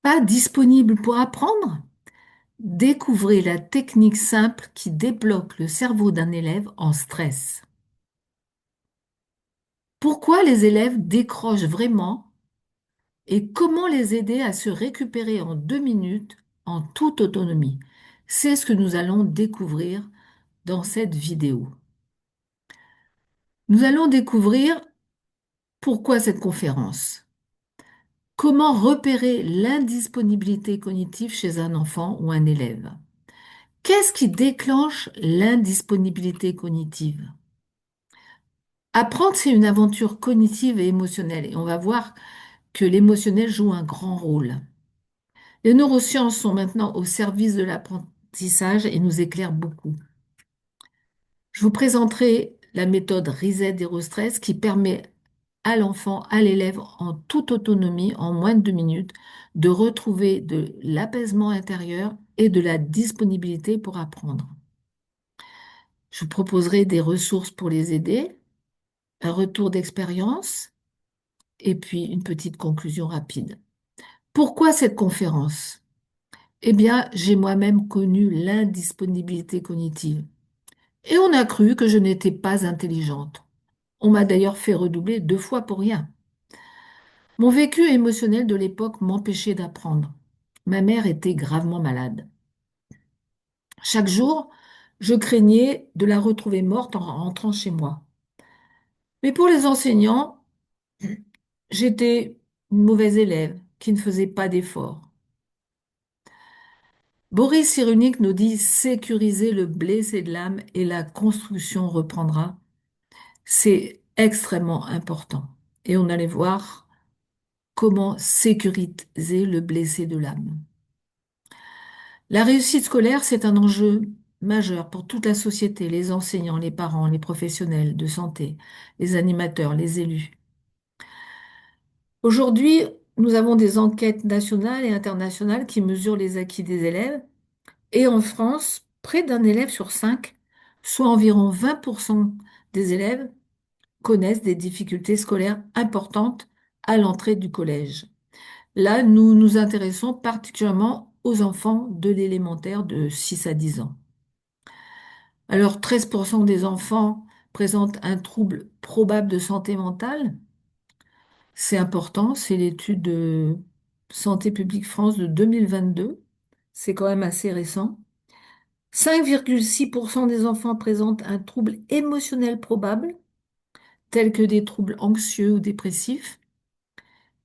Pas disponible pour apprendre? Découvrez la technique simple qui débloque le cerveau d'un élève en stress. Pourquoi les élèves décrochent vraiment et comment les aider à se récupérer en 2 minutes en toute autonomie? C'est ce que nous allons découvrir dans cette vidéo. Nous allons découvrir pourquoi cette conférence. Comment repérer l'indisponibilité cognitive chez un enfant ou un élève? Qu'est-ce qui déclenche l'indisponibilité cognitive? Apprendre, c'est une aventure cognitive et émotionnelle, et on va voir que l'émotionnel joue un grand rôle. Les neurosciences sont maintenant au service de l'apprentissage et nous éclairent beaucoup. Je vous présenterai la méthode Reset Zero Stress qui permet à l'enfant, à l'élève, en toute autonomie, en moins de 2 minutes, de retrouver de l'apaisement intérieur et de la disponibilité pour apprendre. Je vous proposerai des ressources pour les aider, un retour d'expérience et puis une petite conclusion rapide. Pourquoi cette conférence? Eh bien, j'ai moi-même connu l'indisponibilité cognitive. Et on a cru que je n'étais pas intelligente. On m'a d'ailleurs fait redoubler 2 fois pour rien. Mon vécu émotionnel de l'époque m'empêchait d'apprendre. Ma mère était gravement malade. Chaque jour, je craignais de la retrouver morte en rentrant chez moi. Mais pour les enseignants, j'étais une mauvaise élève qui ne faisait pas d'efforts. Boris Cyrulnik nous dit sécuriser le blessé de l'âme et la construction reprendra. C'est extrêmement important. Et on allait voir comment sécuriser le blessé de l'âme. La réussite scolaire, c'est un enjeu majeur pour toute la société, les enseignants, les parents, les professionnels de santé, les animateurs, les élus. Aujourd'hui, nous avons des enquêtes nationales et internationales qui mesurent les acquis des élèves. Et en France, près d'un élève sur 5, soit environ 20% des élèves, connaissent des difficultés scolaires importantes à l'entrée du collège. Là, nous nous intéressons particulièrement aux enfants de l'élémentaire de 6 à 10 ans. Alors, 13% des enfants présentent un trouble probable de santé mentale. C'est important, c'est l'étude de Santé publique France de 2022. C'est quand même assez récent. 5,6% des enfants présentent un trouble émotionnel probable, tel que des troubles anxieux ou dépressifs,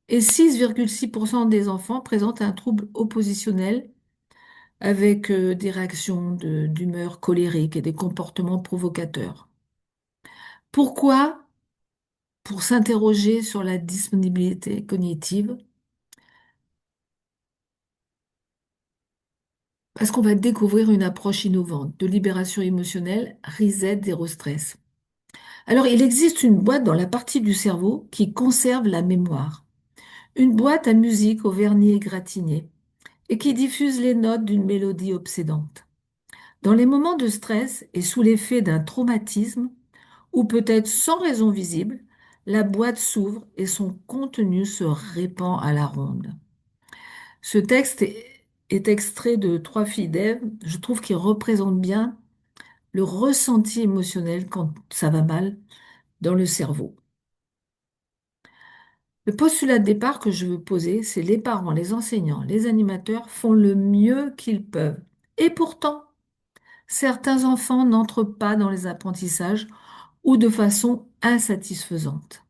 et 6,6% des enfants présentent un trouble oppositionnel avec des réactions d'humeur colérique et des comportements provocateurs. Pourquoi? Pour s'interroger sur la disponibilité cognitive, parce qu'on va découvrir une approche innovante de libération émotionnelle, Reset Zero Stress. Alors, il existe une boîte dans la partie du cerveau qui conserve la mémoire. Une boîte à musique au vernis égratigné et qui diffuse les notes d'une mélodie obsédante. Dans les moments de stress et sous l'effet d'un traumatisme, ou peut-être sans raison visible, la boîte s'ouvre et son contenu se répand à la ronde. Ce texte est extrait de Trois filles d'Ève. Je trouve qu'il représente bien le ressenti émotionnel quand ça va mal dans le cerveau. Le postulat de départ que je veux poser, c'est les parents, les enseignants, les animateurs font le mieux qu'ils peuvent. Et pourtant, certains enfants n'entrent pas dans les apprentissages ou de façon insatisfaisante.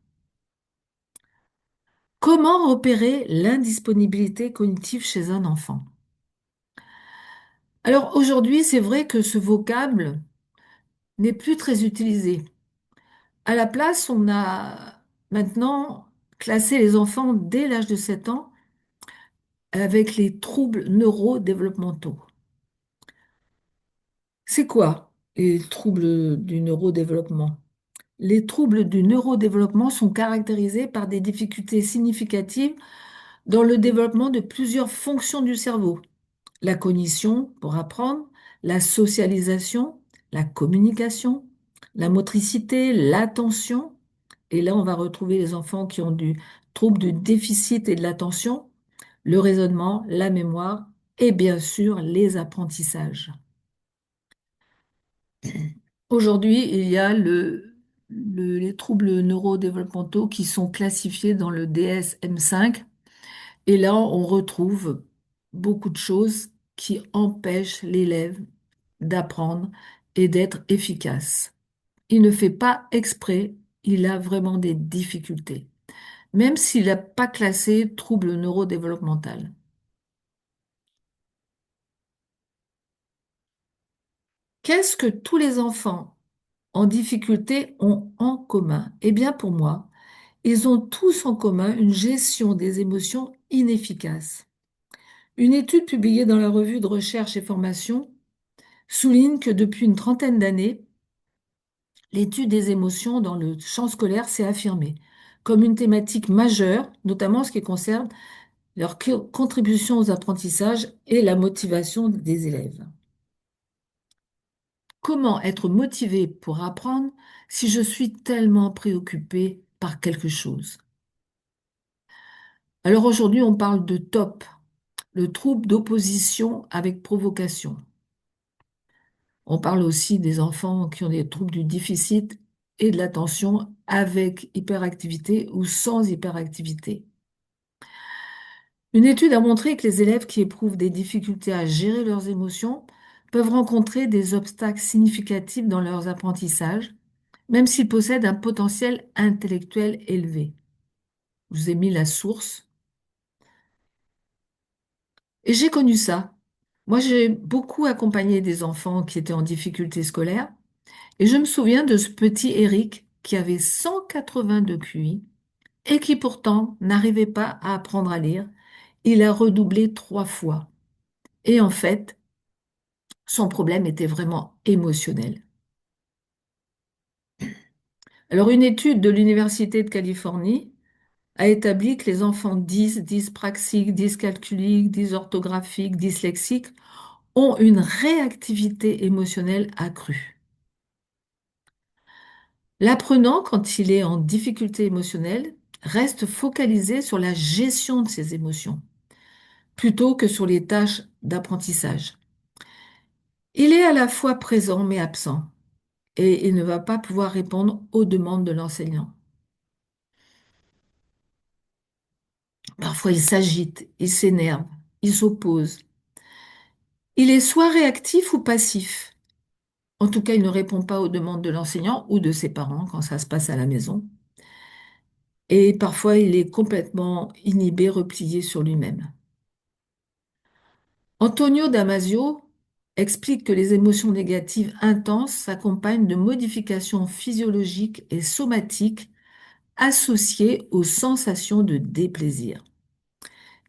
Comment repérer l'indisponibilité cognitive chez un enfant? Alors aujourd'hui, c'est vrai que ce vocable n'est plus très utilisé. À la place, on a maintenant classé les enfants dès l'âge de 7 ans avec les troubles neurodéveloppementaux. C'est quoi les troubles du neurodéveloppement? Les troubles du neurodéveloppement sont caractérisés par des difficultés significatives dans le développement de plusieurs fonctions du cerveau. La cognition pour apprendre, la socialisation, la communication, la motricité, l'attention. Et là, on va retrouver les enfants qui ont du trouble du déficit et de l'attention, le raisonnement, la mémoire et bien sûr les apprentissages. Aujourd'hui, il y a les troubles neurodéveloppementaux qui sont classifiés dans le DSM-5 et là, on retrouve beaucoup de choses qui empêchent l'élève d'apprendre et d'être efficace. Il ne fait pas exprès, il a vraiment des difficultés, même s'il n'a pas classé trouble neurodéveloppemental. Qu'est-ce que tous les enfants en difficulté ont en commun? Eh bien, pour moi, ils ont tous en commun une gestion des émotions inefficace. Une étude publiée dans la revue de recherche et formation souligne que depuis une trentaine d'années, l'étude des émotions dans le champ scolaire s'est affirmée comme une thématique majeure, notamment en ce qui concerne leur contribution aux apprentissages et la motivation des élèves. Comment être motivé pour apprendre si je suis tellement préoccupé par quelque chose? Alors aujourd'hui, on parle de TOP, le trouble d'opposition avec provocation. On parle aussi des enfants qui ont des troubles du déficit et de l'attention avec hyperactivité ou sans hyperactivité. Une étude a montré que les élèves qui éprouvent des difficultés à gérer leurs émotions peuvent rencontrer des obstacles significatifs dans leurs apprentissages, même s'ils possèdent un potentiel intellectuel élevé. Je vous ai mis la source. Et j'ai connu ça. Moi, j'ai beaucoup accompagné des enfants qui étaient en difficulté scolaire. Et je me souviens de ce petit Eric qui avait 180 de QI et qui pourtant n'arrivait pas à apprendre à lire. Il a redoublé 3 fois. Et en fait, son problème était vraiment émotionnel. Alors, une étude de l'Université de Californie a établi que les enfants dyspraxiques, dyscalculiques, dysorthographiques, dyslexiques ont une réactivité émotionnelle accrue. L'apprenant, quand il est en difficulté émotionnelle, reste focalisé sur la gestion de ses émotions plutôt que sur les tâches d'apprentissage. Il est à la fois présent mais absent et il ne va pas pouvoir répondre aux demandes de l'enseignant. Parfois, il s'agite, il s'énerve, il s'oppose. Il est soit réactif ou passif. En tout cas, il ne répond pas aux demandes de l'enseignant ou de ses parents quand ça se passe à la maison. Et parfois, il est complètement inhibé, replié sur lui-même. Antonio Damasio explique que les émotions négatives intenses s'accompagnent de modifications physiologiques et somatiques associées aux sensations de déplaisir.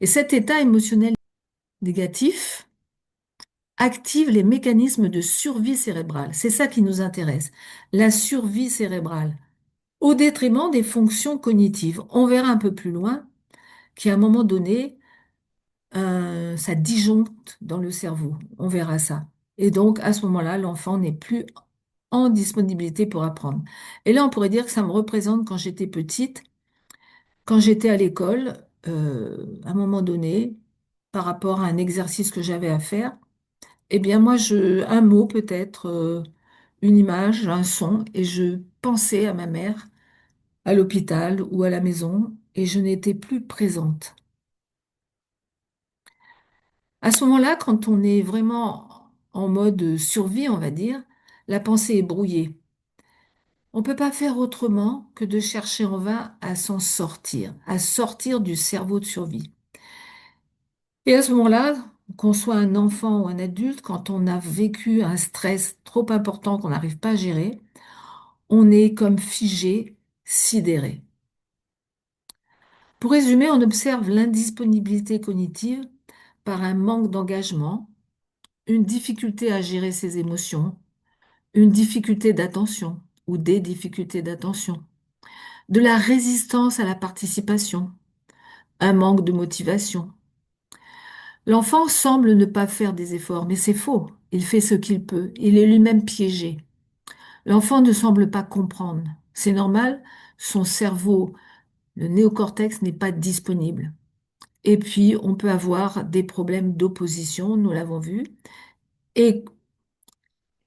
Et cet état émotionnel négatif active les mécanismes de survie cérébrale. C'est ça qui nous intéresse, la survie cérébrale, au détriment des fonctions cognitives. On verra un peu plus loin qu'à un moment donné, ça disjoncte dans le cerveau. On verra ça. Et donc, à ce moment-là, l'enfant n'est plus en disponibilité pour apprendre. Et là, on pourrait dire que ça me représente quand j'étais petite, quand j'étais à l'école, à un moment donné, par rapport à un exercice que j'avais à faire, eh bien, moi, un mot peut-être, une image, un son, et je pensais à ma mère à l'hôpital ou à la maison, et je n'étais plus présente. À ce moment-là, quand on est vraiment en mode survie, on va dire, la pensée est brouillée. On ne peut pas faire autrement que de chercher en vain à s'en sortir, à sortir du cerveau de survie. Et à ce moment-là, qu'on soit un enfant ou un adulte, quand on a vécu un stress trop important qu'on n'arrive pas à gérer, on est comme figé, sidéré. Pour résumer, on observe l'indisponibilité cognitive par un manque d'engagement, une difficulté à gérer ses émotions, une difficulté d'attention ou des difficultés d'attention, de la résistance à la participation, un manque de motivation. L'enfant semble ne pas faire des efforts, mais c'est faux. Il fait ce qu'il peut. Il est lui-même piégé. L'enfant ne semble pas comprendre. C'est normal, son cerveau, le néocortex, n'est pas disponible. Et puis, on peut avoir des problèmes d'opposition, nous l'avons vu. Et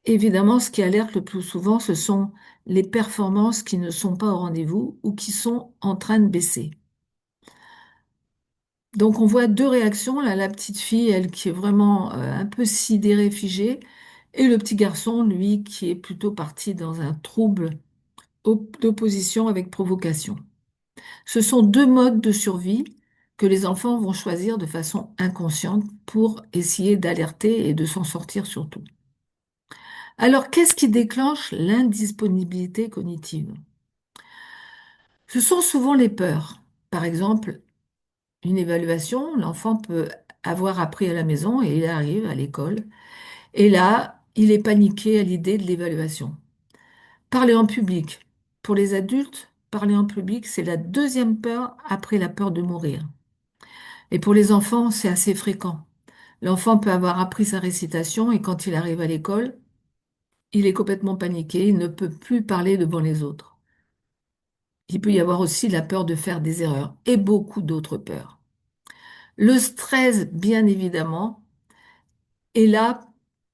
évidemment, ce qui alerte le plus souvent, ce sont les performances qui ne sont pas au rendez-vous ou qui sont en train de baisser. Donc, on voit deux réactions. Là, la petite fille, elle, qui est vraiment un peu sidérée, figée, et le petit garçon, lui, qui est plutôt parti dans un trouble d'opposition avec provocation. Ce sont deux modes de survie que les enfants vont choisir de façon inconsciente pour essayer d'alerter et de s'en sortir surtout. Alors, qu'est-ce qui déclenche l'indisponibilité cognitive? Ce sont souvent les peurs. Par exemple, une évaluation, l'enfant peut avoir appris à la maison et il arrive à l'école. Et là, il est paniqué à l'idée de l'évaluation. Parler en public. Pour les adultes, parler en public, c'est la deuxième peur après la peur de mourir. Et pour les enfants, c'est assez fréquent. L'enfant peut avoir appris sa récitation et quand il arrive à l'école, il est complètement paniqué, il ne peut plus parler devant les autres. Il peut y avoir aussi la peur de faire des erreurs et beaucoup d'autres peurs. Le stress, bien évidemment, est là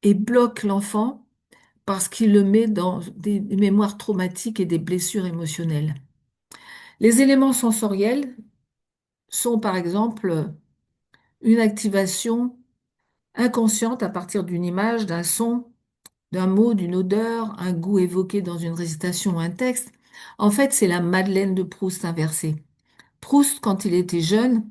et bloque l'enfant parce qu'il le met dans des mémoires traumatiques et des blessures émotionnelles. Les éléments sensoriels sont par exemple une activation inconsciente à partir d'une image, d'un son, d'un mot, d'une odeur, un goût évoqué dans une récitation ou un texte. En fait, c'est la Madeleine de Proust inversée. Proust, quand il était jeune,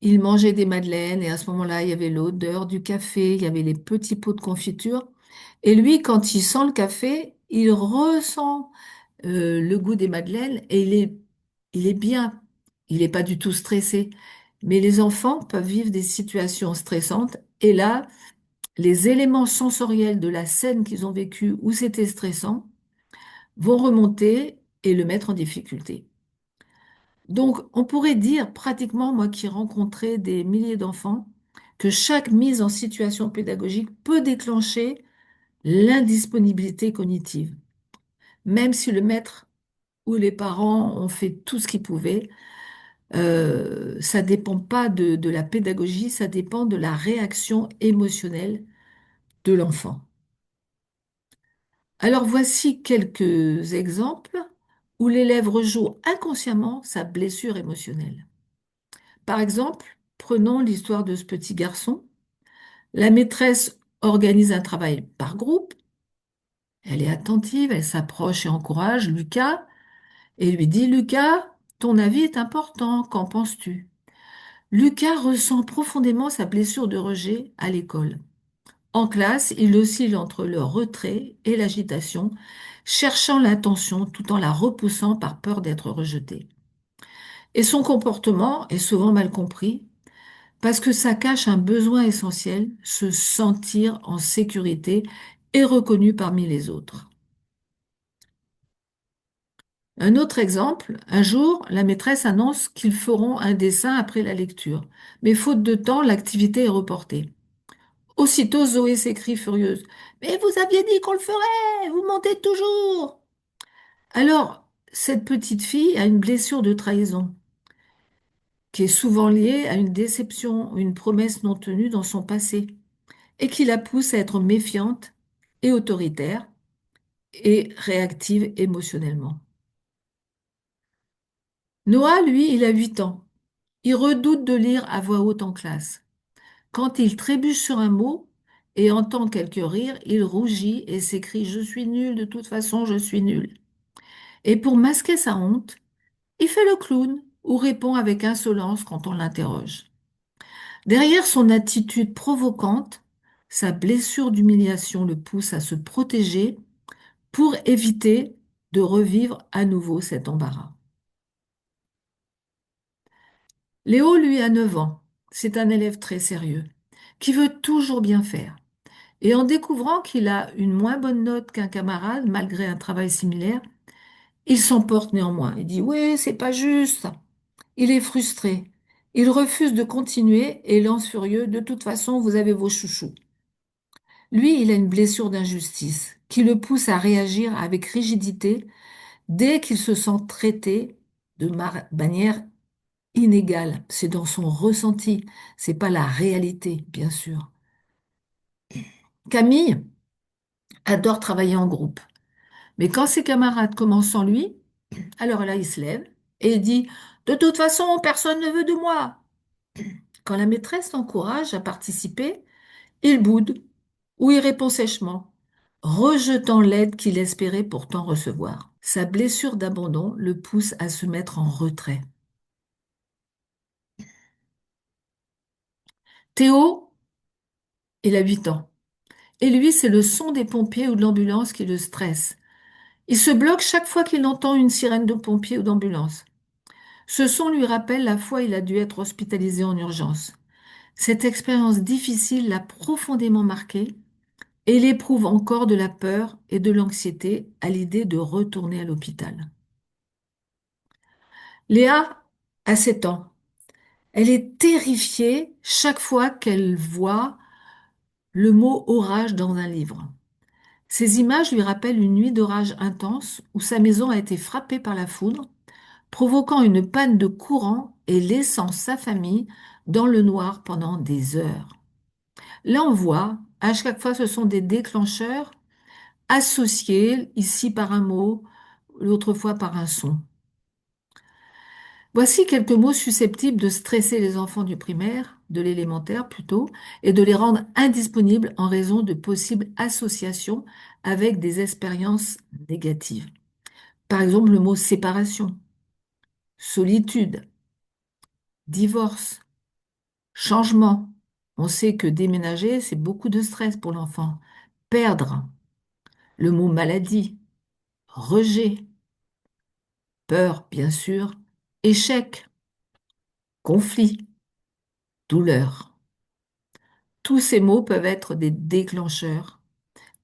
il mangeait des madeleines et à ce moment-là, il y avait l'odeur du café, il y avait les petits pots de confiture. Et lui, quand il sent le café, il ressent le goût des madeleines et il est bien. Il n'est pas du tout stressé. Mais les enfants peuvent vivre des situations stressantes et là, les éléments sensoriels de la scène qu'ils ont vécue où c'était stressant vont remonter et le mettre en difficulté. Donc, on pourrait dire, pratiquement, moi qui ai rencontré des milliers d'enfants, que chaque mise en situation pédagogique peut déclencher l'indisponibilité cognitive. Même si le maître ou les parents ont fait tout ce qu'ils pouvaient, ça dépend pas de la pédagogie, ça dépend de la réaction émotionnelle de l'enfant. Alors voici quelques exemples où l'élève rejoue inconsciemment sa blessure émotionnelle. Par exemple, prenons l'histoire de ce petit garçon. La maîtresse organise un travail par groupe. Elle est attentive, elle s'approche et encourage Lucas et lui dit, Lucas, ton avis est important, qu'en penses-tu? Lucas ressent profondément sa blessure de rejet à l'école. En classe, il oscille entre le retrait et l'agitation, cherchant l'attention tout en la repoussant par peur d'être rejeté. Et son comportement est souvent mal compris parce que ça cache un besoin essentiel, se sentir en sécurité et reconnu parmi les autres. Un autre exemple, un jour, la maîtresse annonce qu'ils feront un dessin après la lecture, mais faute de temps, l'activité est reportée. Aussitôt, Zoé s'écrie furieuse. Mais vous aviez dit qu'on le ferait, vous mentez toujours. Alors, cette petite fille a une blessure de trahison qui est souvent liée à une déception, une promesse non tenue dans son passé, et qui la pousse à être méfiante et autoritaire et réactive émotionnellement. Noah, lui, il a 8 ans. Il redoute de lire à voix haute en classe. Quand il trébuche sur un mot et entend quelques rires, il rougit et s'écrie ⁇ Je suis nul, de toute façon, je suis nul ⁇ Et pour masquer sa honte, il fait le clown ou répond avec insolence quand on l'interroge. Derrière son attitude provocante, sa blessure d'humiliation le pousse à se protéger pour éviter de revivre à nouveau cet embarras. Léo, lui, a 9 ans. C'est un élève très sérieux, qui veut toujours bien faire. Et en découvrant qu'il a une moins bonne note qu'un camarade, malgré un travail similaire, il s'emporte néanmoins. Il dit, oui, c'est pas juste. Il est frustré. Il refuse de continuer et lance furieux, de toute façon, vous avez vos chouchous. Lui, il a une blessure d'injustice qui le pousse à réagir avec rigidité dès qu'il se sent traité de manière inégal. C'est dans son ressenti. C'est pas la réalité, bien sûr. Camille adore travailler en groupe. Mais quand ses camarades commencent sans lui, alors là, il se lève et il dit, de toute façon, personne ne veut de moi. Quand la maîtresse l'encourage à participer, il boude ou il répond sèchement, rejetant l'aide qu'il espérait pourtant recevoir. Sa blessure d'abandon le pousse à se mettre en retrait. Théo, il a 8 ans. Et lui, c'est le son des pompiers ou de l'ambulance qui le stresse. Il se bloque chaque fois qu'il entend une sirène de pompiers ou d'ambulance. Ce son lui rappelle la fois où il a dû être hospitalisé en urgence. Cette expérience difficile l'a profondément marqué et il éprouve encore de la peur et de l'anxiété à l'idée de retourner à l'hôpital. Léa a 7 ans. Elle est terrifiée chaque fois qu'elle voit le mot orage dans un livre. Ces images lui rappellent une nuit d'orage intense où sa maison a été frappée par la foudre, provoquant une panne de courant et laissant sa famille dans le noir pendant des heures. Là, on voit, à chaque fois, ce sont des déclencheurs associés, ici par un mot, l'autre fois par un son. Voici quelques mots susceptibles de stresser les enfants du primaire, de l'élémentaire plutôt, et de les rendre indisponibles en raison de possibles associations avec des expériences négatives. Par exemple, le mot séparation, solitude, divorce, changement. On sait que déménager, c'est beaucoup de stress pour l'enfant. Perdre, le mot maladie, rejet, peur, bien sûr, échec, conflit, douleur. Tous ces mots peuvent être des déclencheurs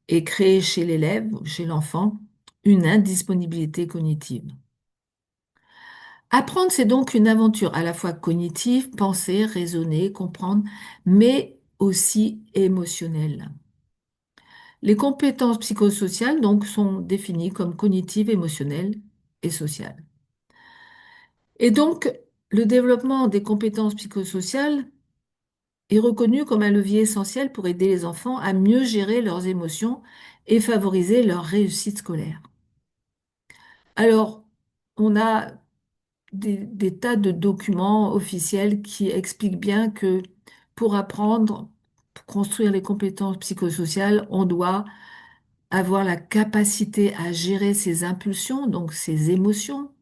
et créer chez l'élève, chez l'enfant, une indisponibilité cognitive. Apprendre, c'est donc une aventure à la fois cognitive, penser, raisonner, comprendre, mais aussi émotionnelle. Les compétences psychosociales, donc, sont définies comme cognitives, émotionnelles et sociales. Et donc, le développement des compétences psychosociales est reconnu comme un levier essentiel pour aider les enfants à mieux gérer leurs émotions et favoriser leur réussite scolaire. Alors, on a des tas de documents officiels qui expliquent bien que pour apprendre, pour construire les compétences psychosociales, on doit avoir la capacité à gérer ses impulsions, donc ses émotions,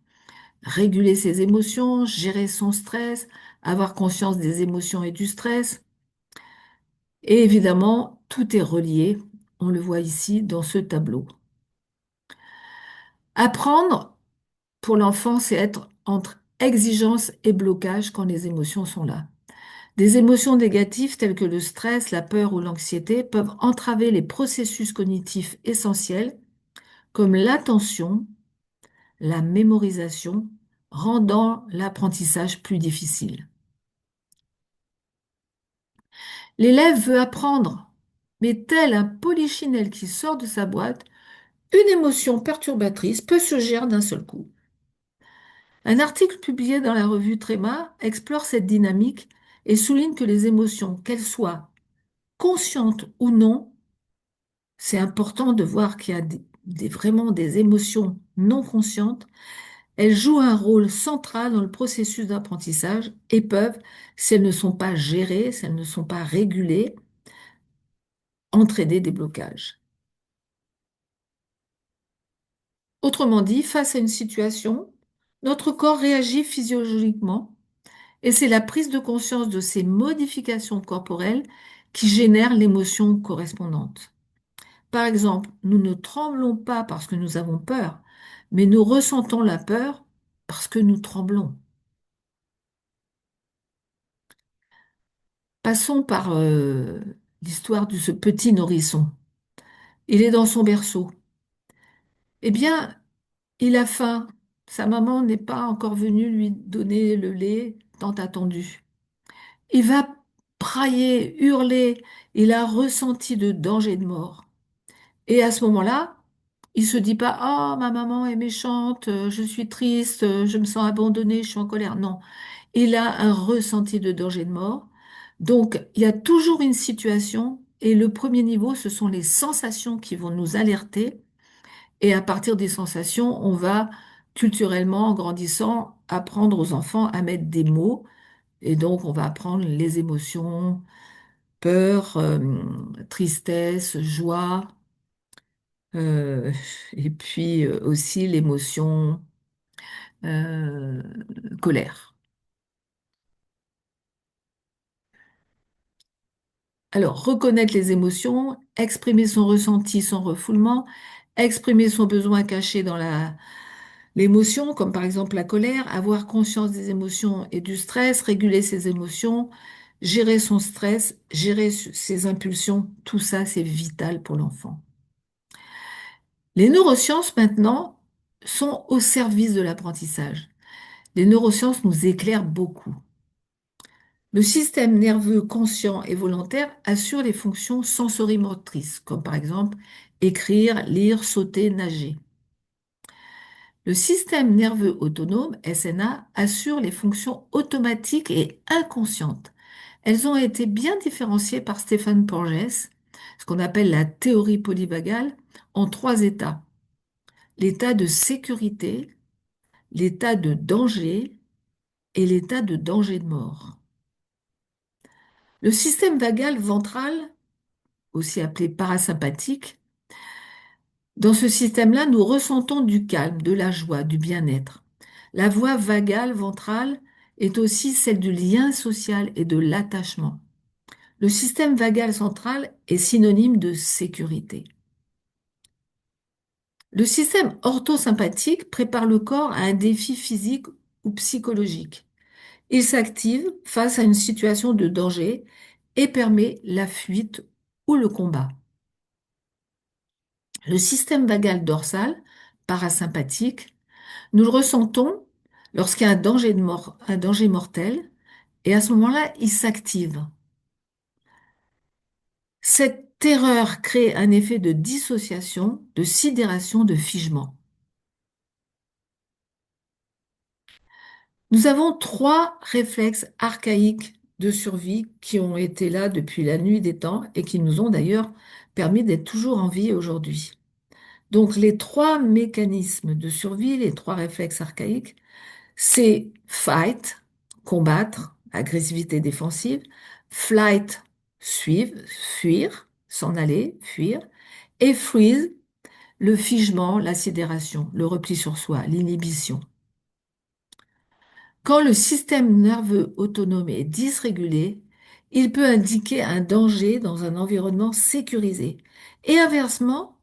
réguler ses émotions, gérer son stress, avoir conscience des émotions et du stress. Et évidemment, tout est relié, on le voit ici dans ce tableau. Apprendre pour l'enfant, c'est être entre exigence et blocage quand les émotions sont là. Des émotions négatives telles que le stress, la peur ou l'anxiété peuvent entraver les processus cognitifs essentiels comme l'attention, la mémorisation, rendant l'apprentissage plus difficile. L'élève veut apprendre, mais tel un polichinelle qui sort de sa boîte, une émotion perturbatrice peut se gérer d'un seul coup. Un article publié dans la revue Tréma explore cette dynamique et souligne que les émotions, qu'elles soient conscientes ou non, c'est important de voir qu'il y a vraiment des émotions non conscientes. Elles jouent un rôle central dans le processus d'apprentissage et peuvent, si elles ne sont pas gérées, si elles ne sont pas régulées, entraîner des blocages. Autrement dit, face à une situation, notre corps réagit physiologiquement et c'est la prise de conscience de ces modifications corporelles qui génère l'émotion correspondante. Par exemple, nous ne tremblons pas parce que nous avons peur, mais nous ressentons la peur parce que nous tremblons. Passons par l'histoire de ce petit nourrisson. Il est dans son berceau. Eh bien, il a faim. Sa maman n'est pas encore venue lui donner le lait tant attendu. Il va brailler, hurler. Il a ressenti de danger de mort. Et à ce moment-là, il se dit pas, ah, ma maman est méchante, je suis triste, je me sens abandonnée, je suis en colère. Non, il a un ressenti de danger de mort. Donc, il y a toujours une situation et le premier niveau, ce sont les sensations qui vont nous alerter. Et à partir des sensations, on va culturellement, en grandissant, apprendre aux enfants à mettre des mots. Et donc, on va apprendre les émotions, peur, tristesse, joie, euh, et puis aussi l'émotion euh, colère. Alors, reconnaître les émotions, exprimer son ressenti sans refoulement, exprimer son besoin caché dans l'émotion, comme par exemple la colère, avoir conscience des émotions et du stress, réguler ses émotions, gérer son stress, gérer ses impulsions, tout ça, c'est vital pour l'enfant. Les neurosciences, maintenant, sont au service de l'apprentissage. Les neurosciences nous éclairent beaucoup. Le système nerveux conscient et volontaire assure les fonctions sensorimotrices, comme par exemple écrire, lire, sauter, nager. Le système nerveux autonome, SNA, assure les fonctions automatiques et inconscientes. Elles ont été bien différenciées par Stéphane Porges, ce qu'on appelle la théorie polyvagale, en trois états. L'état de sécurité, l'état de danger et l'état de danger de mort. Le système vagal ventral, aussi appelé parasympathique, dans ce système-là, nous ressentons du calme, de la joie, du bien-être. La voie vagale ventrale est aussi celle du lien social et de l'attachement. Le système vagal central est synonyme de sécurité. Le système orthosympathique prépare le corps à un défi physique ou psychologique. Il s'active face à une situation de danger et permet la fuite ou le combat. Le système vagal dorsal, parasympathique, nous le ressentons lorsqu'il y a un danger de mort, un danger mortel, et à ce moment-là, il s'active. Cette terreur crée un effet de dissociation, de sidération, de figement. Nous avons trois réflexes archaïques de survie qui ont été là depuis la nuit des temps et qui nous ont d'ailleurs permis d'être toujours en vie aujourd'hui. Donc les trois mécanismes de survie, les trois réflexes archaïques, c'est fight, combattre, agressivité défensive, flight, suivre, fuir, s'en aller, fuir, et freeze, le figement, la sidération, le repli sur soi, l'inhibition. Quand le système nerveux autonome est dysrégulé, il peut indiquer un danger dans un environnement sécurisé et inversement,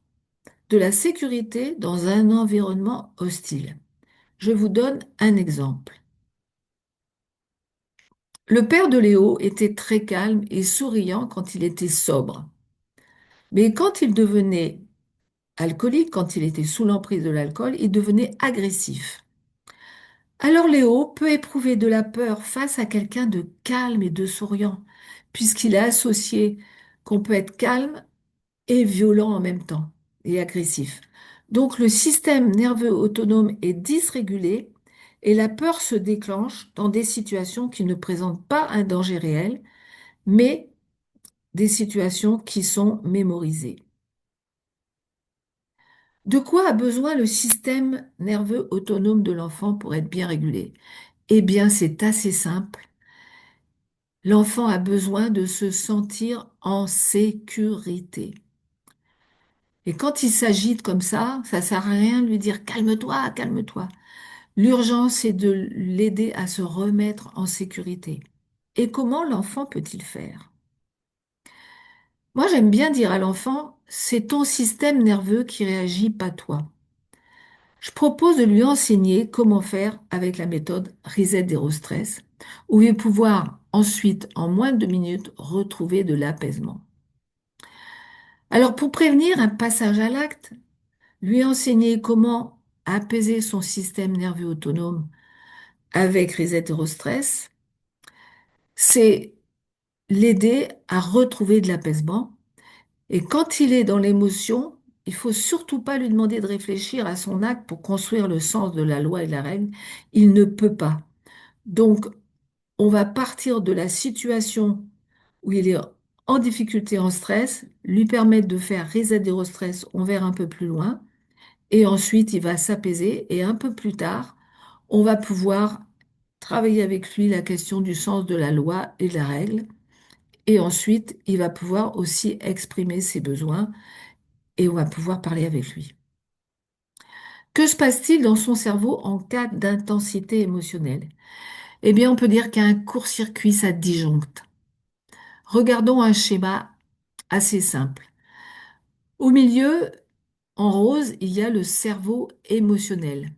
de la sécurité dans un environnement hostile. Je vous donne un exemple. Le père de Léo était très calme et souriant quand il était sobre. Mais quand il devenait alcoolique, quand il était sous l'emprise de l'alcool, il devenait agressif. Alors Léo peut éprouver de la peur face à quelqu'un de calme et de souriant, puisqu'il a associé qu'on peut être calme et violent en même temps, et agressif. Donc le système nerveux autonome est dysrégulé et la peur se déclenche dans des situations qui ne présentent pas un danger réel, mais des situations qui sont mémorisées. De quoi a besoin le système nerveux autonome de l'enfant pour être bien régulé? Eh bien, c'est assez simple. L'enfant a besoin de se sentir en sécurité. Et quand il s'agite comme ça sert à rien de lui dire calme-toi, calme-toi. L'urgence, c'est de l'aider à se remettre en sécurité. Et comment l'enfant peut-il faire? Moi, j'aime bien dire à l'enfant, c'est ton système nerveux qui réagit, pas toi. Je propose de lui enseigner comment faire avec la méthode Reset Zero Stress, où il va pouvoir ensuite, en moins de 2 minutes, retrouver de l'apaisement. Alors, pour prévenir un passage à l'acte, lui enseigner comment apaiser son système nerveux autonome avec Reset Zero Stress, c'est l'aider à retrouver de l'apaisement. Et quand il est dans l'émotion, il faut surtout pas lui demander de réfléchir à son acte pour construire le sens de la loi et de la règle. Il ne peut pas. Donc, on va partir de la situation où il est en difficulté, en stress, lui permettre de faire reset zéro stress, on verra un peu plus loin, et ensuite il va s'apaiser, et un peu plus tard, on va pouvoir travailler avec lui la question du sens de la loi et de la règle, et ensuite il va pouvoir aussi exprimer ses besoins, et on va pouvoir parler avec lui. Que se passe-t-il dans son cerveau en cas d'intensité émotionnelle? Eh bien, on peut dire qu'il y a un court-circuit, ça disjoncte. Regardons un schéma assez simple. Au milieu, en rose, il y a le cerveau émotionnel.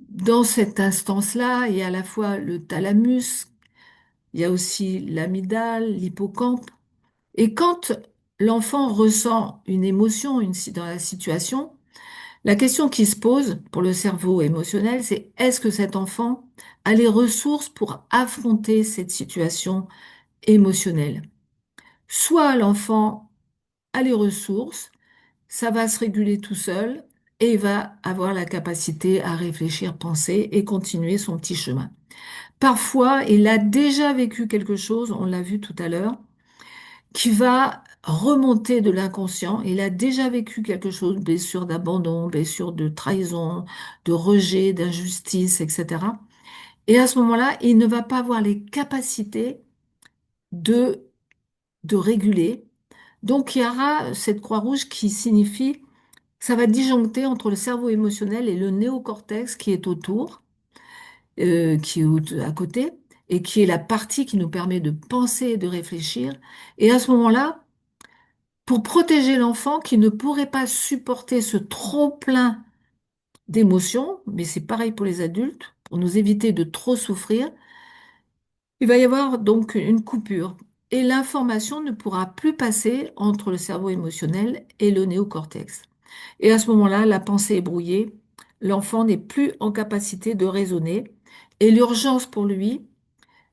Dans cette instance-là, il y a à la fois le thalamus, il y a aussi l'amygdale, l'hippocampe. Et quand l'enfant ressent une émotion dans la situation, la question qui se pose pour le cerveau émotionnel, c'est est-ce que cet enfant a les ressources pour affronter cette situation émotionnelle? Soit l'enfant a les ressources, ça va se réguler tout seul et il va avoir la capacité à réfléchir, penser et continuer son petit chemin. Parfois, il a déjà vécu quelque chose, on l'a vu tout à l'heure, qui va remonter de l'inconscient. Il a déjà vécu quelque chose, blessure d'abandon, blessure de trahison, de rejet, d'injustice, etc. Et à ce moment-là, il ne va pas avoir les capacités de, de réguler. Donc, il y aura cette croix rouge qui signifie que ça va disjoncter entre le cerveau émotionnel et le néocortex qui est autour, qui est à côté, et qui est la partie qui nous permet de penser et de réfléchir. Et à ce moment-là, pour protéger l'enfant qui ne pourrait pas supporter ce trop-plein d'émotions, mais c'est pareil pour les adultes, pour nous éviter de trop souffrir, il va y avoir donc une coupure et l'information ne pourra plus passer entre le cerveau émotionnel et le néocortex. Et à ce moment-là, la pensée est brouillée, l'enfant n'est plus en capacité de raisonner et l'urgence pour lui,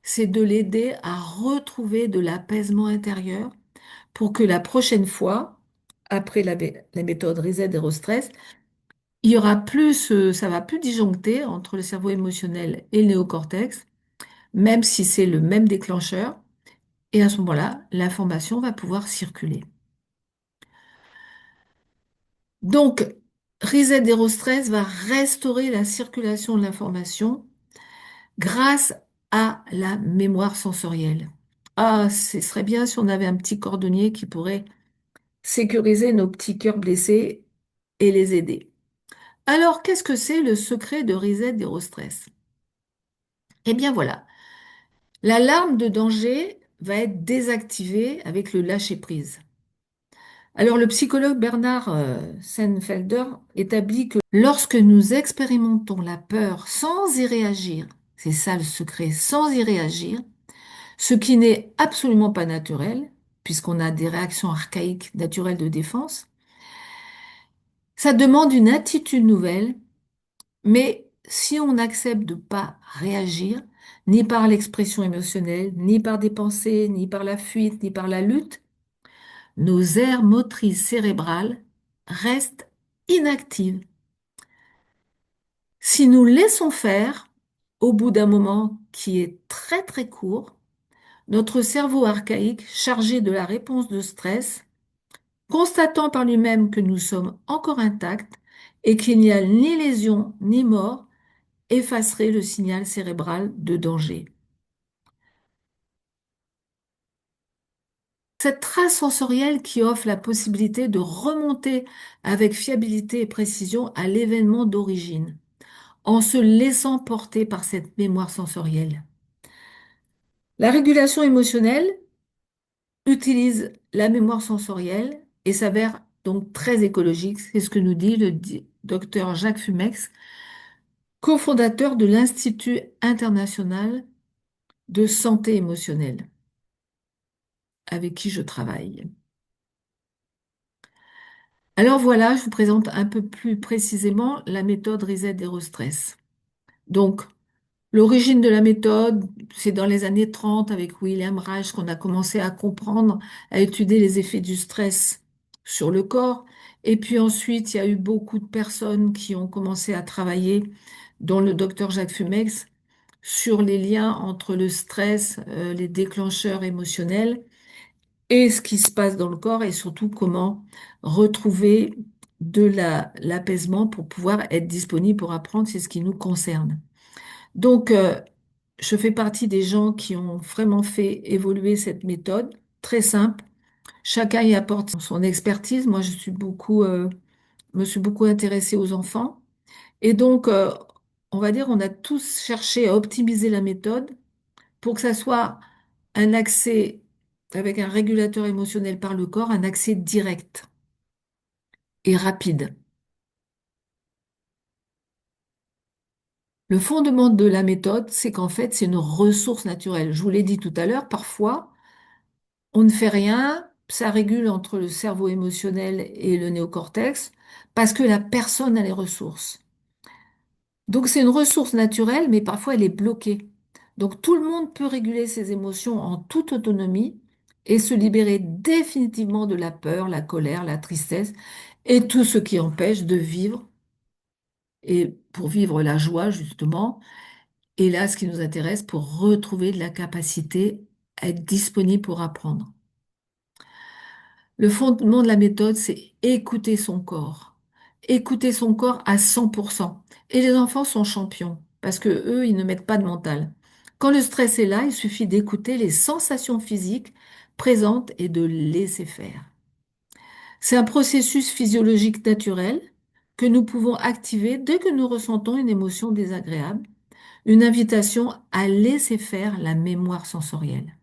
c'est de l'aider à retrouver de l'apaisement intérieur pour que la prochaine fois, après la méthode Reset Zero Stress, il y aura plus, ça va plus disjoncter entre le cerveau émotionnel et le néocortex, même si c'est le même déclencheur. Et à ce moment-là, l'information va pouvoir circuler. Donc, Reset Zero Stress va restaurer la circulation de l'information grâce à la mémoire sensorielle. Ah, ce serait bien si on avait un petit cordonnier qui pourrait sécuriser nos petits cœurs blessés et les aider. Alors, qu'est-ce que c'est le secret de Reset Zero Stress? Eh bien voilà, l'alarme de danger va être désactivée avec le lâcher-prise. Alors, le psychologue Bernard Sennfelder établit que lorsque nous expérimentons la peur sans y réagir, c'est ça le secret, sans y réagir, ce qui n'est absolument pas naturel, puisqu'on a des réactions archaïques naturelles de défense, ça demande une attitude nouvelle. Mais si on accepte de ne pas réagir, ni par l'expression émotionnelle, ni par des pensées, ni par la fuite, ni par la lutte, nos aires motrices cérébrales restent inactives. Si nous laissons faire, au bout d'un moment qui est très très court, notre cerveau archaïque, chargé de la réponse de stress, constatant par lui-même que nous sommes encore intacts et qu'il n'y a ni lésion ni mort, effacerait le signal cérébral de danger. Cette trace sensorielle qui offre la possibilité de remonter avec fiabilité et précision à l'événement d'origine, en se laissant porter par cette mémoire sensorielle. La régulation émotionnelle utilise la mémoire sensorielle et s'avère donc très écologique. C'est ce que nous dit le docteur Jacques Fumex, cofondateur de l'Institut international de santé émotionnelle, avec qui je travaille. Alors voilà, je vous présente un peu plus précisément la méthode Reset Zero Stress. Donc, l'origine de la méthode, c'est dans les années 30 avec William Reich qu'on a commencé à comprendre, à étudier les effets du stress sur le corps. Et puis ensuite, il y a eu beaucoup de personnes qui ont commencé à travailler, dont le docteur Jacques Fumex, sur les liens entre le stress, les déclencheurs émotionnels et ce qui se passe dans le corps et surtout comment retrouver l'apaisement pour pouvoir être disponible pour apprendre, c'est ce qui nous concerne. Donc, je fais partie des gens qui ont vraiment fait évoluer cette méthode, très simple. Chacun y apporte son expertise. Moi, me suis beaucoup intéressée aux enfants. Et donc, on va dire, on a tous cherché à optimiser la méthode pour que ça soit un accès avec un régulateur émotionnel par le corps, un accès direct et rapide. Le fondement de la méthode, c'est qu'en fait, c'est une ressource naturelle. Je vous l'ai dit tout à l'heure, parfois, on ne fait rien, ça régule entre le cerveau émotionnel et le néocortex, parce que la personne a les ressources. Donc c'est une ressource naturelle, mais parfois elle est bloquée. Donc tout le monde peut réguler ses émotions en toute autonomie et se libérer définitivement de la peur, la colère, la tristesse et tout ce qui empêche de vivre et pour vivre la joie justement. Et là, ce qui nous intéresse pour retrouver de la capacité à être disponible pour apprendre. Le fondement de la méthode, c'est écouter son corps. Écouter son corps à 100%. Et les enfants sont champions parce que eux, ils ne mettent pas de mental. Quand le stress est là, il suffit d'écouter les sensations physiques présentes et de laisser faire. C'est un processus physiologique naturel que nous pouvons activer dès que nous ressentons une émotion désagréable, une invitation à laisser faire la mémoire sensorielle.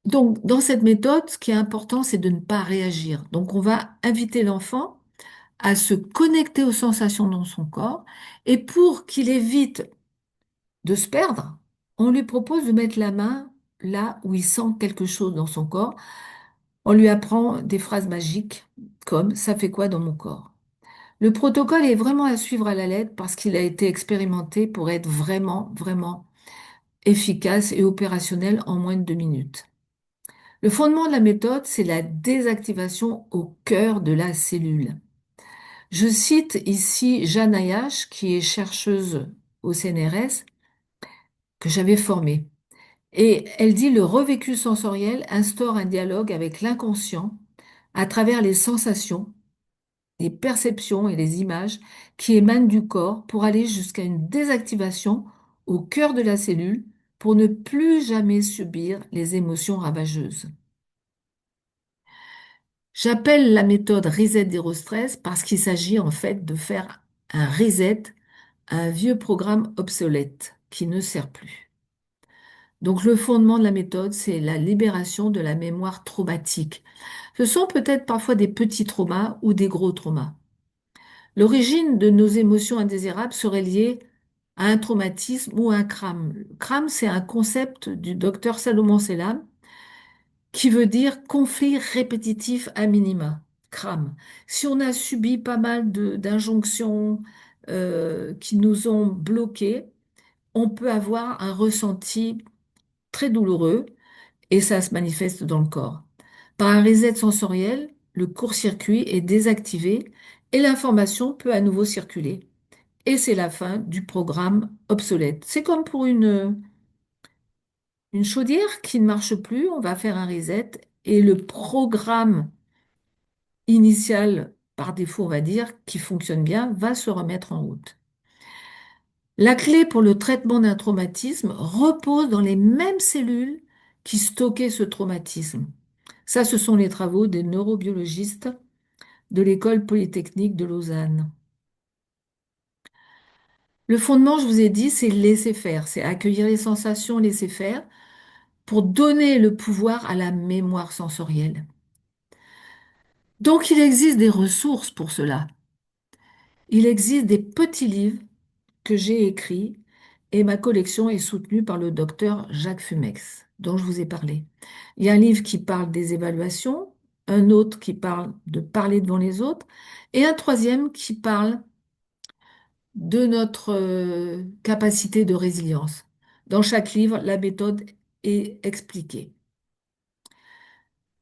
Donc, dans cette méthode, ce qui est important, c'est de ne pas réagir. Donc, on va inviter l'enfant à se connecter aux sensations dans son corps. Et pour qu'il évite de se perdre, on lui propose de mettre la main là où il sent quelque chose dans son corps. On lui apprend des phrases magiques comme ⁇ ça fait quoi dans mon corps ?⁇ Le protocole est vraiment à suivre à la lettre parce qu'il a été expérimenté pour être vraiment, vraiment efficace et opérationnel en moins de 2 minutes. Le fondement de la méthode, c'est la désactivation au cœur de la cellule. Je cite ici Jeanne Ayache, qui est chercheuse au CNRS, que j'avais formée. Et elle dit le revécu sensoriel instaure un dialogue avec l'inconscient à travers les sensations, les perceptions et les images qui émanent du corps pour aller jusqu'à une désactivation au cœur de la cellule pour ne plus jamais subir les émotions ravageuses. J'appelle la méthode reset zéro stress parce qu'il s'agit en fait de faire un reset à un vieux programme obsolète qui ne sert plus. Donc le fondement de la méthode, c'est la libération de la mémoire traumatique. Ce sont peut-être parfois des petits traumas ou des gros traumas. L'origine de nos émotions indésirables serait liée à un traumatisme ou à un crame. Le crame, c'est un concept du docteur Salomon Selam qui veut dire conflit répétitif à minima, CRAM. Si on a subi pas mal d'injonctions qui nous ont bloqués, on peut avoir un ressenti très douloureux et ça se manifeste dans le corps. Par un reset sensoriel, le court-circuit est désactivé et l'information peut à nouveau circuler. Et c'est la fin du programme obsolète. C'est comme pour une chaudière qui ne marche plus, on va faire un reset et le programme initial, par défaut, on va dire, qui fonctionne bien, va se remettre en route. La clé pour le traitement d'un traumatisme repose dans les mêmes cellules qui stockaient ce traumatisme. Ça, ce sont les travaux des neurobiologistes de l'École polytechnique de Lausanne. Le fondement, je vous ai dit, c'est laisser faire, c'est accueillir les sensations, laisser faire, pour donner le pouvoir à la mémoire sensorielle. Donc, il existe des ressources pour cela. Il existe des petits livres que j'ai écrits et ma collection est soutenue par le docteur Jacques Fumex, dont je vous ai parlé. Il y a un livre qui parle des évaluations, un autre qui parle de parler devant les autres et un troisième qui parle de notre capacité de résilience. Dans chaque livre, la méthode est expliquée.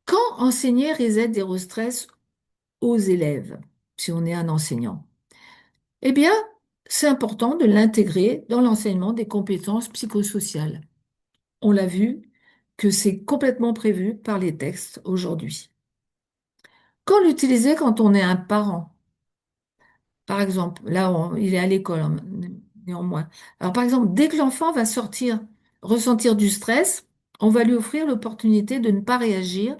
Quand enseigner Reset Zero Stress aux élèves, si on est un enseignant? Eh bien, c'est important de l'intégrer dans l'enseignement des compétences psychosociales. On l'a vu que c'est complètement prévu par les textes aujourd'hui. Quand l'utiliser quand on est un parent, par exemple, là il est à l'école néanmoins. Alors par exemple, dès que l'enfant va sortir, ressentir du stress, on va lui offrir l'opportunité de ne pas réagir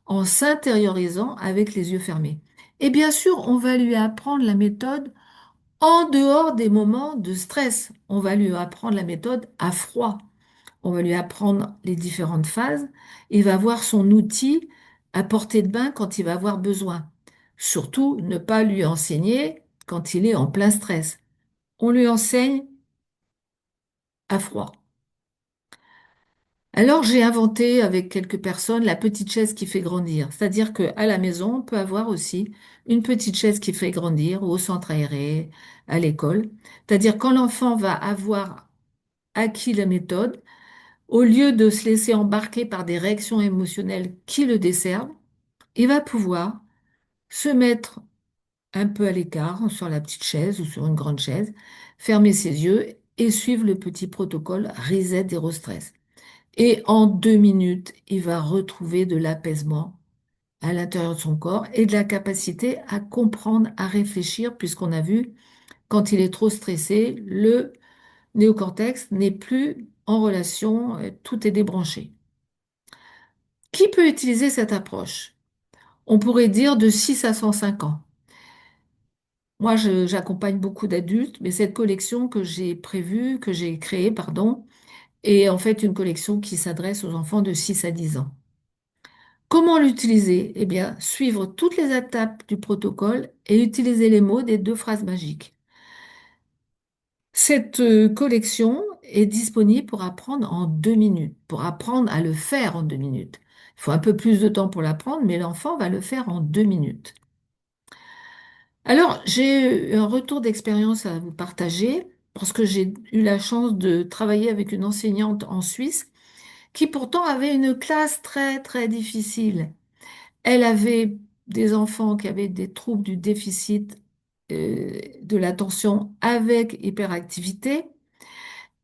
en s'intériorisant avec les yeux fermés. Et bien sûr, on va lui apprendre la méthode en dehors des moments de stress. On va lui apprendre la méthode à froid. On va lui apprendre les différentes phases. Il va avoir son outil à portée de main quand il va avoir besoin. Surtout, ne pas lui enseigner quand il est en plein stress. On lui enseigne à froid. Alors j'ai inventé avec quelques personnes la petite chaise qui fait grandir. C'est-à-dire qu'à la maison, on peut avoir aussi une petite chaise qui fait grandir ou au centre aéré, à l'école. C'est-à-dire quand l'enfant va avoir acquis la méthode, au lieu de se laisser embarquer par des réactions émotionnelles qui le desservent, il va pouvoir se mettre un peu à l'écart sur la petite chaise ou sur une grande chaise, fermer ses yeux et suivre le petit protocole Reset Zéro Stress. Et en 2 minutes, il va retrouver de l'apaisement à l'intérieur de son corps et de la capacité à comprendre, à réfléchir, puisqu'on a vu, quand il est trop stressé, le néocortex n'est plus en relation, tout est débranché. Qui peut utiliser cette approche? On pourrait dire de 6 à 105 ans. Moi, j'accompagne beaucoup d'adultes, mais cette collection que j'ai prévue, que j'ai créée, pardon, est en fait une collection qui s'adresse aux enfants de 6 à 10 ans. Comment l'utiliser? Eh bien, suivre toutes les étapes du protocole et utiliser les mots des deux phrases magiques. Cette collection est disponible pour apprendre en 2 minutes, pour apprendre à le faire en 2 minutes. Il faut un peu plus de temps pour l'apprendre, mais l'enfant va le faire en 2 minutes. Alors, j'ai eu un retour d'expérience à vous partager parce que j'ai eu la chance de travailler avec une enseignante en Suisse qui pourtant avait une classe très, très difficile. Elle avait des enfants qui avaient des troubles du déficit de l'attention avec hyperactivité.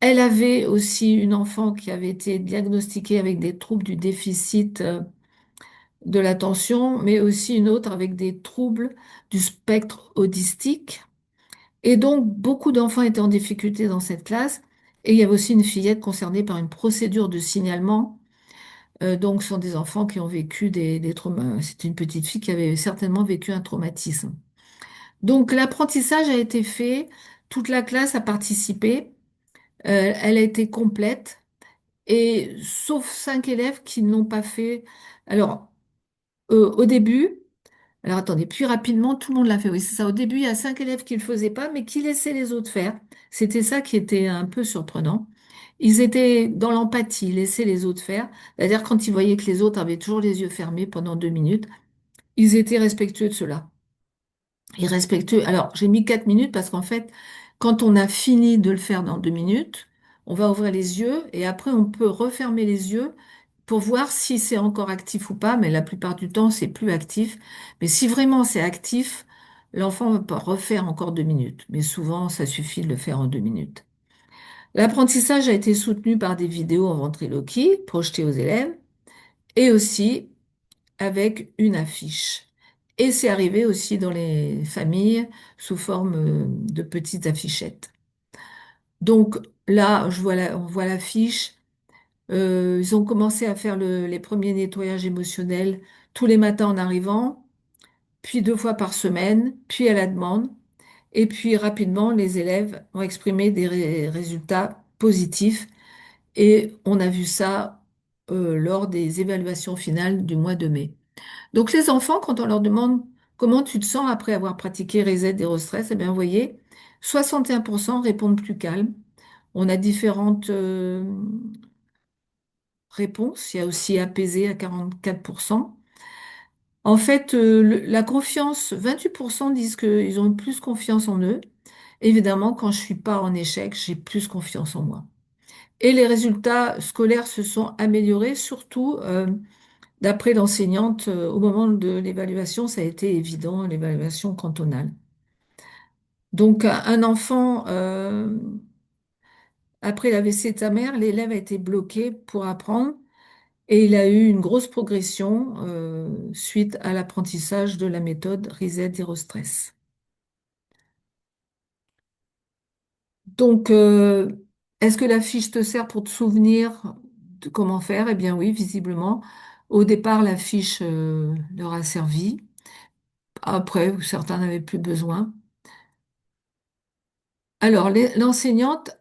Elle avait aussi une enfant qui avait été diagnostiquée avec des troubles du déficit de l'attention, mais aussi une autre avec des troubles du spectre autistique. Et donc, beaucoup d'enfants étaient en difficulté dans cette classe. Et il y avait aussi une fillette concernée par une procédure de signalement. Donc, ce sont des enfants qui ont vécu des traumas. C'est une petite fille qui avait certainement vécu un traumatisme. Donc, l'apprentissage a été fait. Toute la classe a participé. Elle a été complète. Et sauf 5 élèves qui n'ont pas fait. Alors, au début, alors attendez, puis rapidement, tout le monde l'a fait. Oui, c'est ça. Au début, il y a 5 élèves qui ne le faisaient pas, mais qui laissaient les autres faire. C'était ça qui était un peu surprenant. Ils étaient dans l'empathie, laissaient les autres faire. C'est-à-dire quand ils voyaient que les autres avaient toujours les yeux fermés pendant 2 minutes, ils étaient respectueux de cela. Irrespectueux. Alors, j'ai mis 4 minutes parce qu'en fait, quand on a fini de le faire dans 2 minutes, on va ouvrir les yeux et après, on peut refermer les yeux pour voir si c'est encore actif ou pas. Mais la plupart du temps, c'est plus actif. Mais si vraiment c'est actif, l'enfant va pas refaire encore 2 minutes. Mais souvent, ça suffit de le faire en 2 minutes. L'apprentissage a été soutenu par des vidéos en ventriloquie projetées aux élèves et aussi avec une affiche. Et c'est arrivé aussi dans les familles sous forme de petites affichettes. Donc là, on voit l'affiche. Ils ont commencé à faire les premiers nettoyages émotionnels tous les matins en arrivant, puis 2 fois par semaine, puis à la demande. Et puis rapidement, les élèves ont exprimé des résultats positifs. Et on a vu ça lors des évaluations finales du mois de mai. Donc les enfants, quand on leur demande comment tu te sens après avoir pratiqué Reset Zero Stress, eh bien, vous voyez, 61% répondent plus calmes. On a différentes réponses. Il y a aussi apaisé à 44%. En fait, la confiance, 28% disent qu'ils ont plus confiance en eux. Évidemment, quand je suis pas en échec, j'ai plus confiance en moi. Et les résultats scolaires se sont améliorés, surtout d'après l'enseignante, au moment de l'évaluation, ça a été évident, l'évaluation cantonale. Donc, un enfant, après l'AVC de sa mère, l'élève a été bloqué pour apprendre et il a eu une grosse progression suite à l'apprentissage de la méthode Reset Zero Stress. Donc, est-ce que la fiche te sert pour te souvenir de comment faire? Eh bien oui, visiblement. Au départ, la fiche leur a servi. Après, certains n'avaient plus besoin. Alors, l'enseignante,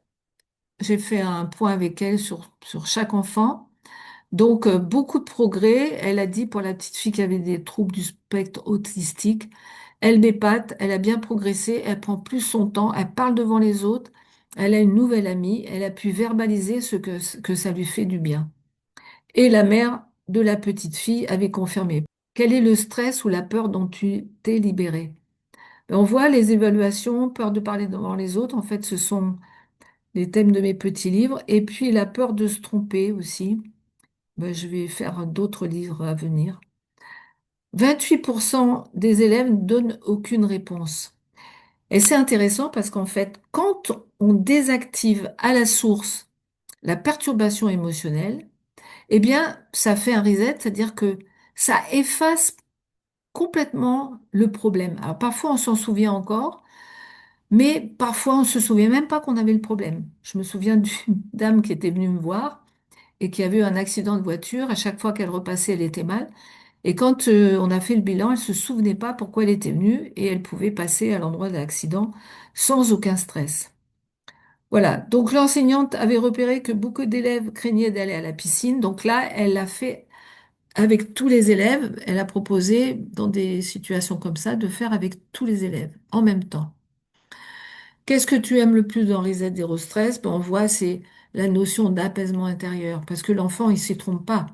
j'ai fait un point avec elle sur chaque enfant. Donc, beaucoup de progrès. Elle a dit pour la petite fille qui avait des troubles du spectre autistique, elle m'épate, elle a bien progressé, elle prend plus son temps, elle parle devant les autres, elle a une nouvelle amie, elle a pu verbaliser que ça lui fait du bien. Et la mère de la petite fille avait confirmé. Quel est le stress ou la peur dont tu t'es libéré? Ben, on voit les évaluations, peur de parler devant les autres, en fait, ce sont les thèmes de mes petits livres, et puis la peur de se tromper aussi. Ben, je vais faire d'autres livres à venir. 28% des élèves ne donnent aucune réponse. Et c'est intéressant parce qu'en fait, quand on désactive à la source la perturbation émotionnelle, eh bien, ça fait un reset, c'est-à-dire que ça efface complètement le problème. Alors parfois, on s'en souvient encore, mais parfois, on se souvient même pas qu'on avait le problème. Je me souviens d'une dame qui était venue me voir et qui avait eu un accident de voiture. À chaque fois qu'elle repassait, elle était mal. Et quand on a fait le bilan, elle se souvenait pas pourquoi elle était venue et elle pouvait passer à l'endroit de l'accident sans aucun stress. Voilà. Donc l'enseignante avait repéré que beaucoup d'élèves craignaient d'aller à la piscine. Donc là, elle l'a fait avec tous les élèves. Elle a proposé, dans des situations comme ça, de faire avec tous les élèves en même temps. Qu'est-ce que tu aimes le plus dans Reset Zero Stress? Ben, on voit, c'est la notion d'apaisement intérieur. Parce que l'enfant, il ne s'y trompe pas.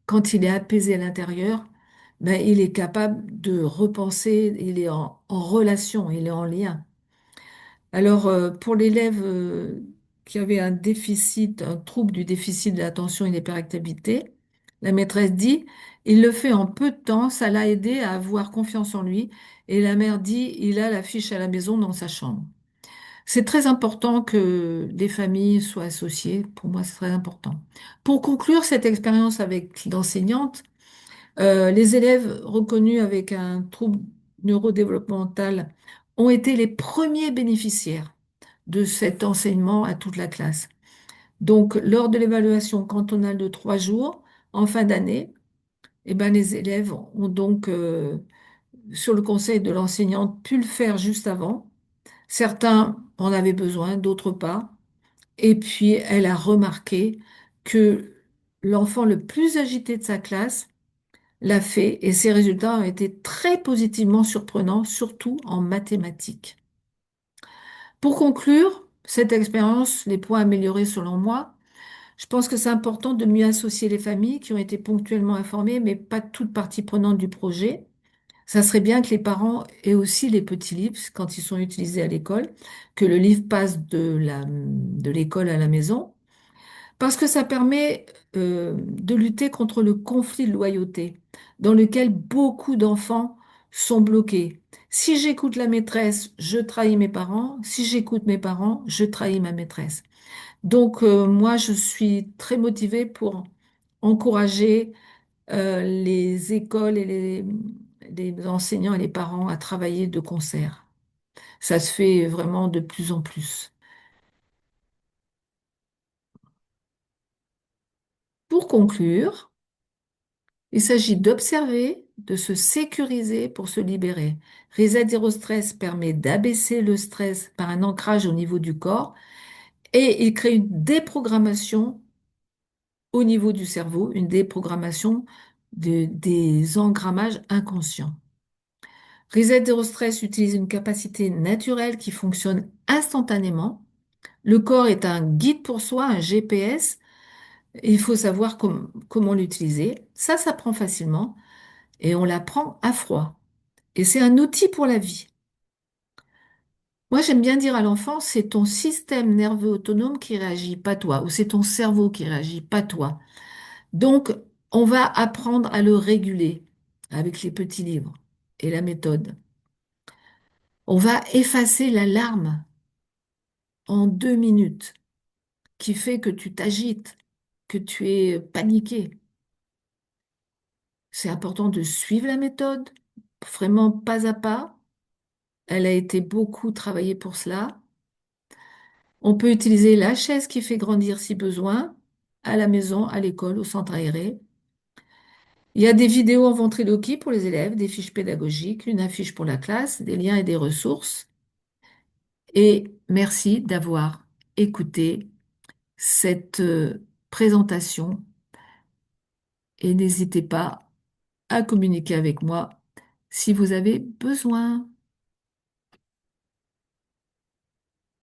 Quand il est apaisé à l'intérieur, ben, il est capable de repenser, il est en relation, il est en lien. Alors, pour l'élève qui avait un déficit, un trouble du déficit de l'attention et l'hyperactivité, la maîtresse dit, il le fait en peu de temps, ça l'a aidé à avoir confiance en lui. Et la mère dit, il a la fiche à la maison dans sa chambre. C'est très important que les familles soient associées. Pour moi, c'est très important. Pour conclure cette expérience avec l'enseignante, les élèves reconnus avec un trouble neurodéveloppemental ont été les premiers bénéficiaires de cet enseignement à toute la classe. Donc, lors de l'évaluation cantonale de 3 jours, en fin d'année, eh ben, les élèves ont donc, sur le conseil de l'enseignante, pu le faire juste avant. Certains en avaient besoin, d'autres pas. Et puis, elle a remarqué que l'enfant le plus agité de sa classe l'a fait et ses résultats ont été très positivement surprenants, surtout en mathématiques. Pour conclure cette expérience, les points améliorés selon moi, je pense que c'est important de mieux associer les familles qui ont été ponctuellement informées, mais pas toutes parties prenantes du projet. Ça serait bien que les parents aient aussi les petits livres quand ils sont utilisés à l'école, que le livre passe de l'école à la maison. Parce que ça permet de lutter contre le conflit de loyauté dans lequel beaucoup d'enfants sont bloqués. Si j'écoute la maîtresse, je trahis mes parents. Si j'écoute mes parents, je trahis ma maîtresse. Donc moi, je suis très motivée pour encourager les écoles et les enseignants et les parents à travailler de concert. Ça se fait vraiment de plus en plus. Pour conclure, il s'agit d'observer, de se sécuriser pour se libérer. Reset Zero Stress permet d'abaisser le stress par un ancrage au niveau du corps et il crée une déprogrammation au niveau du cerveau, une déprogrammation des engrammages inconscients. Reset Zero Stress utilise une capacité naturelle qui fonctionne instantanément. Le corps est un guide pour soi, un GPS. Il faut savoir comment l'utiliser. Ça s'apprend facilement et on l'apprend à froid. Et c'est un outil pour la vie. Moi, j'aime bien dire à l'enfant, c'est ton système nerveux autonome qui réagit, pas toi, ou c'est ton cerveau qui réagit, pas toi. Donc, on va apprendre à le réguler avec les petits livres et la méthode. On va effacer l'alarme en 2 minutes qui fait que tu t'agites, que tu es paniqué. C'est important de suivre la méthode, vraiment pas à pas. Elle a été beaucoup travaillée pour cela. On peut utiliser la chaise qui fait grandir si besoin, à la maison, à l'école, au centre aéré. Il y a des vidéos en ventriloquie pour les élèves, des fiches pédagogiques, une affiche pour la classe, des liens et des ressources. Et merci d'avoir écouté cette présentation et n'hésitez pas à communiquer avec moi si vous avez besoin.